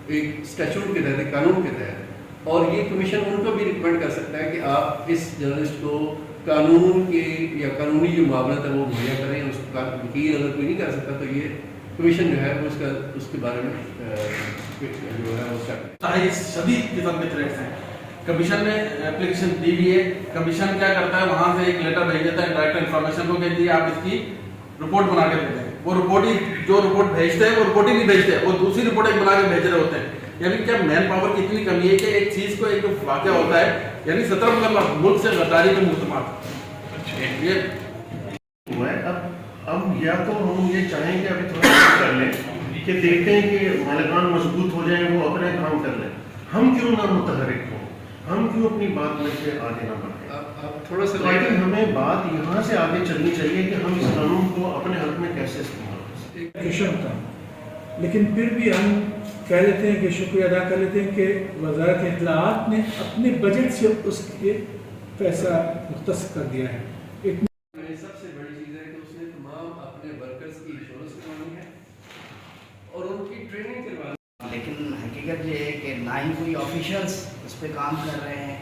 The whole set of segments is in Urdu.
ایک اسٹیچوٹ کے تحت، ایک قانون کے تحت، اور یہ کمیشن ان کو بھی ریکمینڈ کر سکتا ہے کہ آپ اس جرنلسٹ کو قانون کے یا قانونی جو معاملات ہے وہ مہیا کریں. اس کا وکیل اگر کوئی نہیں کر سکتا تو یہ کمیشن جو ہے وہ اس کے بارے میں جو ہے وہ شدید قسم کے تھریٹس ہیں. کمیشن نے اپلیکیشن دی ہوئی ہے. کمیشن کیا کرتا ہے، وہاں سے ایک لیٹر بھیج دیتا ہے ڈائریکٹ انفارمیشن کو کہ جی آپ اس کی رپورٹ بنا کے دے دیں. وہ رپورٹ ہی جو رپورٹ بھیجتے ہیں وہ رپورٹ ہی نہیں بھیجتے، وہ دوسری رپورٹ ایک بنا کے بھیج رہے ہوتے ہیں. یعنی کیا مین پاور کی اتنی کمی ہے کہ ایک چیز کو ایک واقعہ ہوتا ہے، یعنی 17 ملک سے غداری کا محتمات. اب یا تو ہم یہ چاہیں کہ ابھی تھوڑا کر لیں کہ دیکھتے ہیں کہ مالکان مضبوط ہو جائیں، وہ اپنے کام کر لیں. ہم کیوں نہ متحرک ہوں، ہم کیوں اپنی بات میں سے آگے نہ بڑھیں. تھوڑا سا لیکن ہمیں بات یہاں سے آگے چلنی چاہیے کہ ہم اس قانون کو اپنے حق میں کیسے استعمال کر سکتے ہیں. لیکن پھر بھی ہم کہہ لیتے ہیں کہ شکریہ ادا کر لیتے ہیں کہ وزارت اطلاعات نے اپنے بجٹ سے اس کے پیسہ مختص کر دیا ہے. سب سے بڑی چیز ہے کہ اس نے تمام اپنے ورکرز کی انشورنس کروانی ہے اور ان کی ٹریننگ کروانی. لیکن حقیقت یہ ہے کہ نہ ہی کوئی آفیشلس اس پہ کام کر رہے ہیں،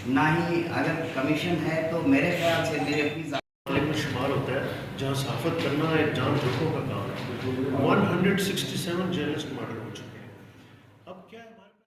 نہ ہی اگر کمیشن ہے تو میرے خیال سے میرے اپنی میں شمار ہوتا ہے جہاں صحافت کرنا ایک جان جوکھوں کا کام ہے. 167 جرنلسٹ مرڈر ہو چکے.